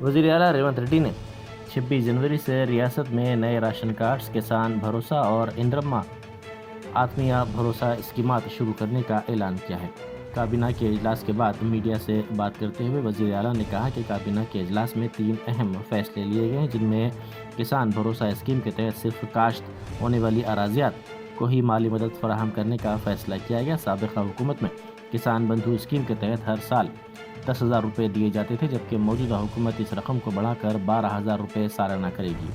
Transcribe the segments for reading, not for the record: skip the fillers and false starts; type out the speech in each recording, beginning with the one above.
वज़ीर आला रेवंत रेड्डी ने 26 जनवरी से रियासत में नए राशन कार्ड्स, किसान भरोसा और इंद्रम्मा आत्मीय भरोसा स्कीमात शुरू करने का ऐलान किया है। काबीना के इजलास के बाद मीडिया से बात करते हुए वज़ीर आला ने कहा कि काबीना के इजलास में 3 अहम फैसले लिए गए, जिनमें किसान भरोसा स्कीम के तहत सिर्फ काश्त होने वाली अराजियात को ही माली मदद फराहम करने का फैसला किया गया। साबिक़ा हुकूमत में किसान बंधु स्कीम के तहत हर साल 10,000 रुपये दिए जाते थे, जबकि मौजूदा हुकूमत इस रकम को बढ़ाकर 12,000 रुपये सालाना करेगी।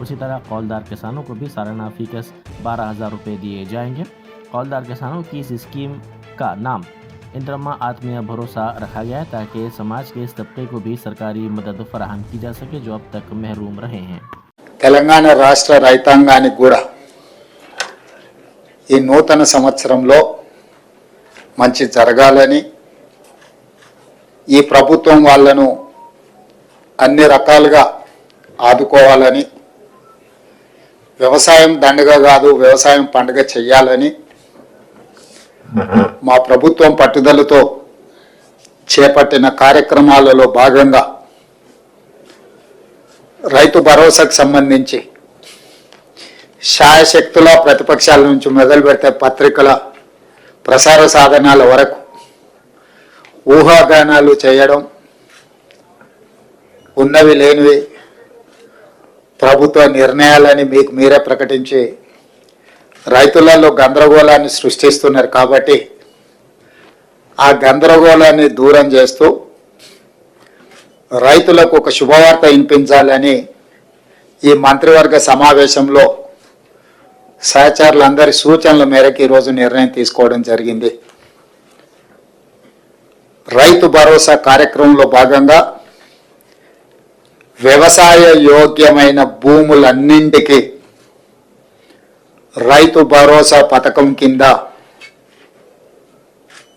उसी तरह कौलदार किसानों को भी सालाना फीकस 12,000 रुपये दिए जाएंगे। कौलदार किसानों की इस स्कीम का नाम इंद्रम्मा आत्मीय भरोसा रखा गया है, ताकि समाज के इस तबके को भी सरकारी मदद फराहम की जा सके जो अब तक महरूम रहे हैं। తెలంగాణ రాష్ట్ర రైతాంగానికి కూడా ఈ నూతన సంవత్సరంలో మంచి జరగాలని, ఈ ప్రభుత్వం వాళ్ళను అన్ని రకాలుగా ఆదుకోవాలని, వ్యవసాయం దండగ కాదు వ్యవసాయం పండుగ చెయ్యాలని మా ప్రభుత్వం పట్టుదలతో చేపట్టిన కార్యక్రమాలలో భాగంగా రైతు భరోసాకు సంబంధించి శాయశక్తుల ప్రతిపక్షాల నుంచి మొదలు పెడితే పత్రికల ప్రసార సాధనాల వరకు ఊహాగానాలు చేయడం, ఉన్నవి లేనివి ప్రభుత్వ నిర్ణయాలని మీకు మీరే ప్రకటించి రైతులలో గందరగోళాన్ని సృష్టిస్తున్నారు. కాబట్టి ఆ గందరగోళాన్ని దూరం చేస్తూ రైతులకు ఒక శుభవార్త వినిపించాలని ఈ మంత్రివర్గ సమావేశంలో సహచరులందరి సూచనల మేరకు ఈరోజు నిర్ణయం తీసుకోవడం జరిగింది. రైతు భరోసా కార్యక్రమంలో భాగంగా వ్యవసాయ యోగ్యమైన భూములన్నింటికి రైతు భరోసా పథకం కింద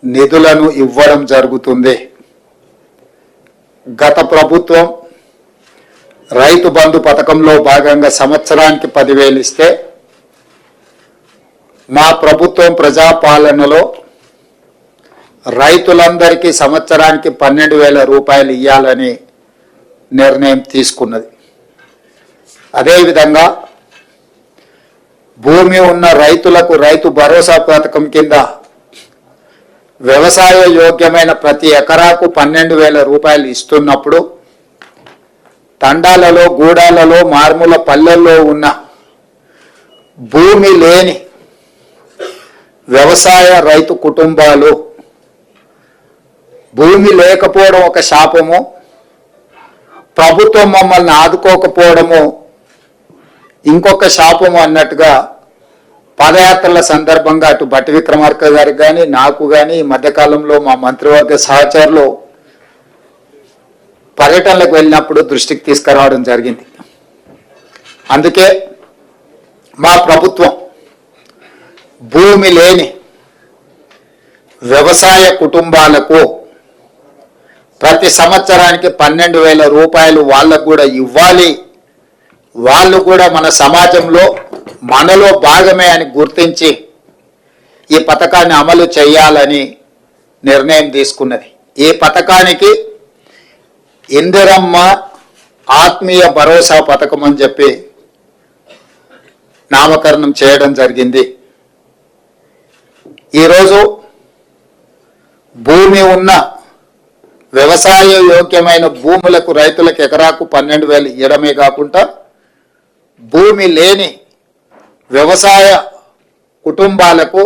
నిధులను ఇవ్వడం జరుగుతుంది. గత ప్రభుత్వం రైతు బంధు పథకంలో భాగంగా సంవత్సరానికి 10,000 ఇస్తే, మా ప్రభుత్వం ప్రజాపాలనలో రైతులందరికీ సంవత్సరానికి 12,000 రూపాయలు ఇవ్వాలని నిర్ణయం తీసుకున్నది. అదేవిధంగా భూమి ఉన్న రైతులకు రైతు భరోసా పథకం కింద వ్యవసాయ యోగ్యమైన ప్రతి ఎకరాకు 12,000 రూపాయలు ఇస్తున్నప్పుడు, తండాలలో, గూడాలలో, మారుమూల పల్లెల్లో ఉన్న భూమి లేని వ్యవసాయ రైతు కుటుంబాలు, భూమి లేకపోవడం ఒక శాపము, ప్రభుత్వం మమ్మల్ని ఆదుకోకపోవడము ఇంకొక శాపము అన్నట్టుగా పాదయాత్రల సందర్భంగా అటు బట్టి విక్రమార్క గారికి కానీ నాకు కానీ ఈ మధ్యకాలంలో మా మంత్రివర్గ సహచరులు పర్యటనలకు వెళ్ళినప్పుడు దృష్టికి తీసుకురావడం జరిగింది. అందుకే మా ప్రభుత్వం భూమి లేని వ్యవసాయ కుటుంబాలకు ప్రతి సంవత్సరానికి 12,000 రూపాయలు వాళ్ళకు కూడా ఇవ్వాలి, వాళ్ళు కూడా మన సమాజంలో మనలో భాగమే అని గుర్తించి ఈ పథకాన్ని అమలు చేయాలని నిర్ణయం తీసుకున్నది. ఈ పథకానికి ఇందిరమ్మ ఆత్మీయ భరోసా పథకం అని చెప్పి నామకరణం చేయడం జరిగింది. ఈరోజు భూమి ఉన్న వ్యవసాయ యోగ్యమైన భూములకు రైతులకు ఎకరాకు 12,000 ఇవ్వడమే కాకుండా, భూమి లేని వ్యవసాయ కుటుంబాలకు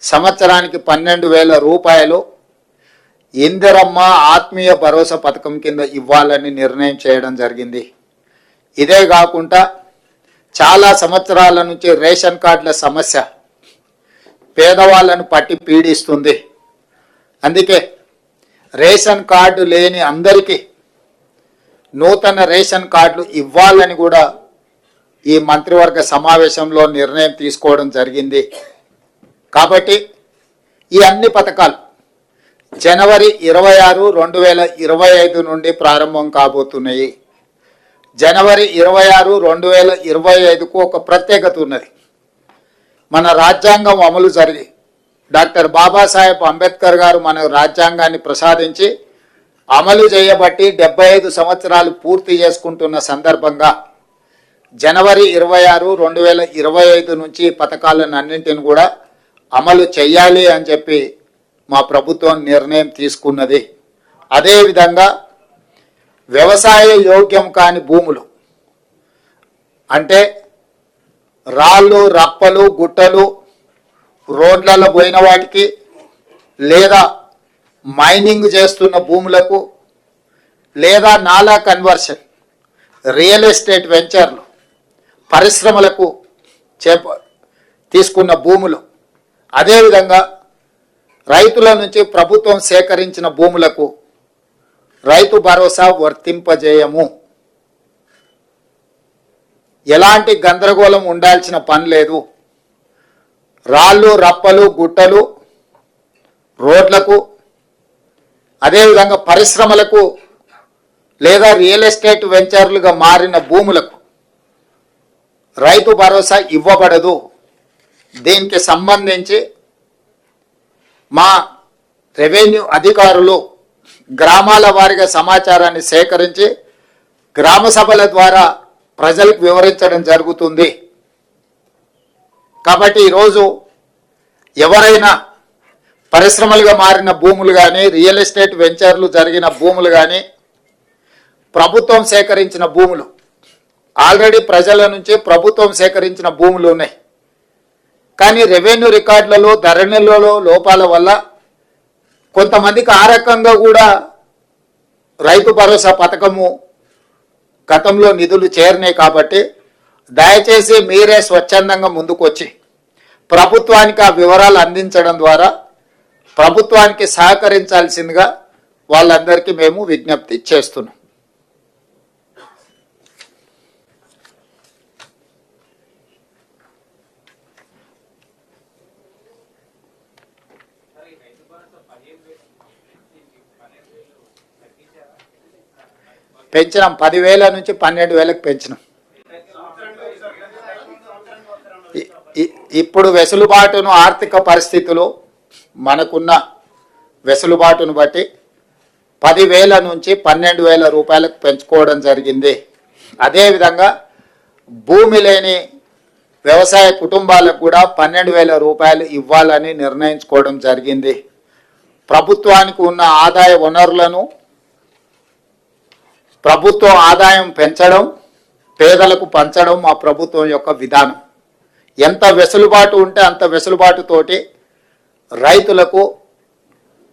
సంవత్సరానికి 12,000 రూపాయలు ఇందిరమ్మ ఆత్మీయ భరోసా పథకం కింద ఇవ్వాలని నిర్ణయం చేయడం జరిగింది. ఇదే కాకుండా చాలా సంవత్సరాల నుంచి రేషన్ కార్డుల సమస్య పేదవాళ్ళను పట్టి పీడిస్తుంది. అందుకే రేషన్ కార్డు లేని అందరికీ నూతన రేషన్ కార్డులు ఇవ్వాలని కూడా ఈ మంత్రివర్గ సమావేశంలో నిర్ణయం తీసుకోవడం జరిగింది. కాబట్టి ఈ అన్ని పథకాలు జనవరి 26, 2025 నుండి ప్రారంభం కాబోతున్నాయి. జనవరి 26, 2025కు ఒక ప్రత్యేకత ఉన్నది. మన రాజ్యాంగం అమలు జరిగి డాక్టర్ బాబాసాహెబ్ అంబేద్కర్ గారు మన రాజ్యాంగాన్ని ప్రసాదించి అమలు చేయబట్టి 75 సంవత్సరాలు పూర్తి చేసుకుంటున్న సందర్భంగా జనవరి 26, 2025 నుంచి ఈ పథకాలను అన్నింటిని కూడా అమలు చేయాలి అని చెప్పి మా ప్రభుత్వం నిర్ణయం తీసుకున్నది. అదేవిధంగా వ్యవసాయ యోగ్యం కాని భూములు అంటే రాళ్ళు, రప్పలు, గుట్టలు, రోడ్లలో పోయిన వాటికి లేదా మైనింగ్ చేస్తున్న భూములకు లేదా నాలా కన్వర్షన్, రియల్ ఎస్టేట్ వెంచర్లు, పరిశ్రమలకు తీసుకున్న భూములు, అదేవిధంగా రైతుల నుంచి ప్రభుత్వం సేకరించిన భూములకు రైతు భరోసా వర్తింపజేయము. ఎలాంటి గందరగోళం ఉండాల్సిన పని లేదు. రాళ్ళు, రప్పలు, గుట్టలు, రోడ్లకు, అదేవిధంగా పరిశ్రమలకు లేదా రియల్ ఎస్టేట్ వెంచర్లుగా మారిన భూములకు రైతు భరోసా ఇవ్వబడదు. దీనికి సంబంధించి మా రెవెన్యూ అధికారులు గ్రామాల వారీగా సమాచారాన్ని సేకరించి గ్రామ సభల ద్వారా ప్రజలకు వివరించడం జరుగుతుంది. కాబట్టి ఈరోజు ఎవరైనా పరిశ్రమలుగా మారిన భూములు కానీ, రియల్ ఎస్టేట్ వెంచర్లు జరిగిన భూములు కానీ, ప్రభుత్వం సేకరించిన భూములు, ఆల్రెడీ ప్రజల నుంచి ప్రభుత్వం సేకరించిన భూములు ఉన్నాయి. కానీ రెవెన్యూ రికార్డులలో, ధరణిలలో లోపాల వల్ల కొంతమందికి ఆ రకంగా కూడా రైతు భరోసా పథకము గతంలో నిధులు చేరినాయి. కాబట్టి దయచేసి మీరే స్వచ్ఛందంగా ముందుకు వచ్చి ప్రభుత్వానికి ఆ వివరాలు అందించడం ద్వారా ప్రభుత్వానికి సహకరించాల్సిందిగా వాళ్ళందరికీ మేము విజ్ఞప్తి చేస్తున్నాం. పెంచినాం, 10,000 నుంచి 12,000కి పెంచినాం. ఇప్పుడు వెసులుబాటును, ఆర్థిక పరిస్థితులు, మనకున్న వెసులుబాటును బట్టి 10,000 నుంచి 12,000 రూపాయలకు పెంచుకోవడం జరిగింది. అదేవిధంగా భూమి లేని వ్యవసాయ కుటుంబాలకు కూడా 12,000 రూపాయలు ఇవ్వాలని నిర్ణయించుకోవడం జరిగింది. ప్రభుత్వానికి ఉన్న ఆదాయ వనరులను ప్రభుత్వం ఆదాయం పెంచడం, పేదలకు పంచడం మా ప్రభుత్వం యొక్క విధానం. ఎంత వెసులుబాటు ఉంటే అంత వెసులుబాటుతోటి రైతులకు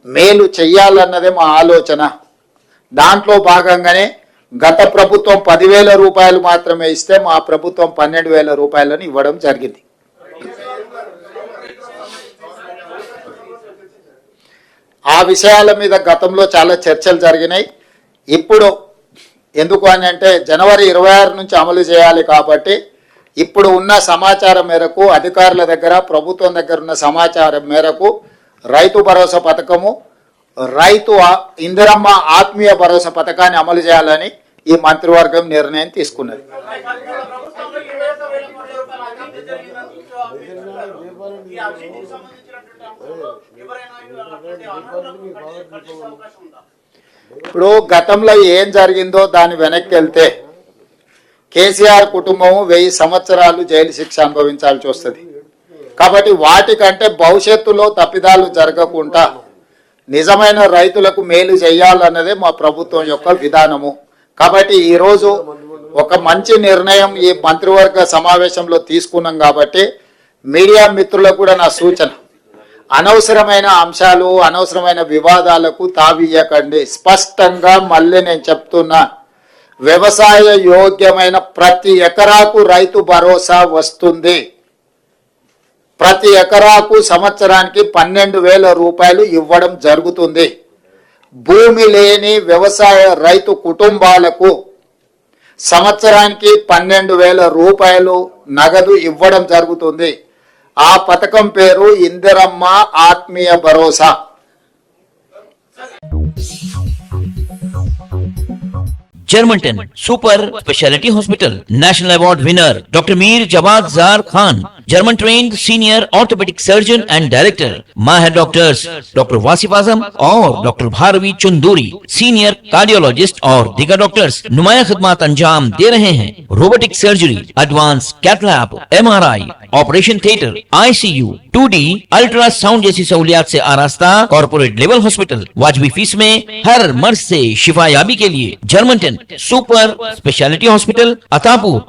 మేలు చెయ్యాలన్నదే మా ఆలోచన. దాంట్లో భాగంగానే గత ప్రభుత్వం 10,000 రూపాయలు మాత్రమే ఇస్తే మా ప్రభుత్వం 12,000 రూపాయలను ఇవ్వడం జరిగింది. ఆ విషయాల మీద గతంలో చాలా చర్చలు జరిగినాయి. ఇప్పుడు ఎందుకు అని అంటే జనవరి 26 నుంచి అమలు చేయాలి. కాబట్టి ఇప్పుడు ఉన్న సమాచారం మేరకు, అధికారుల దగ్గర, ప్రభుత్వం దగ్గర ఉన్న సమాచారం మేరకు రైతు భరోసా పథకము, రైతు ఇందిరమ్మ ఆత్మీయ భరోసా పథకాన్ని అమలు చేయాలని ఈ మంత్రివర్గం నిర్ణయం తీసుకున్నది. ఇప్పుడు గతంలో ఏం జరిగిందో దాని వెనక్కి వెళ్తే కేసీఆర్ కుటుంబం 1000 సంవత్సరాలు జైలు శిక్ష అనుభవించాల్సి వస్తుంది. కాబట్టి వాటికంటే భవిష్యత్తులో తప్పిదాలు జరగకుండా నిజమైన రైతులకు మేలు చేయాలన్నదే మా ప్రభుత్వం యొక్క విధానము. కాబట్టి ఈరోజు ఒక మంచి నిర్ణయం ఈ మంత్రివర్గ సమావేశంలో తీసుకున్నాం. కాబట్టి మీడియా మిత్రులకు కూడా నా సూచన, అనవసరమైన అంశాలు, అనవసరమైన వివాదాలకు తావియ్యకండి. స్పష్టంగా మళ్ళీ నేను చెప్తున్నా, వ్యవసాయ యోగ్యమైన ప్రతి ఎకరాకు రైతు భరోసా వస్తుంది. ప్రతి ఎకరాకు సంవత్సరానికి 12,000 రూపాయలు ఇవ్వడం జరుగుతుంది. భూమి లేని వ్యవసాయ రైతు కుటుంబాలకు సంవత్సరానికి 12,000 రూపాయలు నగదు ఇవ్వడం జరుగుతుంది. ఆ పథకం పేరు ఇందిరమ్మ ఆత్మీయ భరోసా. Germantown Super Speciality Hospital, National Award winner Dr. Mir Jawad Zar Khan, German trained senior orthopedic surgeon and director, Mahir doctors Dr. Wasif Azam और Dr. Bharvi Chunduri, senior cardiologist और दीगर डॉक्टर्स नुमाया खिदमत अंजाम दे रहे हैं। Robotic surgery, advance cath lab, MRI, operation theatre, ICU, 2D ultrasound जैसी सहूलियात से आरास्ता कॉर्पोरेट लेवल हॉस्पिटल। वाजबी फीस में हर मर्ज से शिफायाबी के लिए German 10 super speciality hospital, Attapur.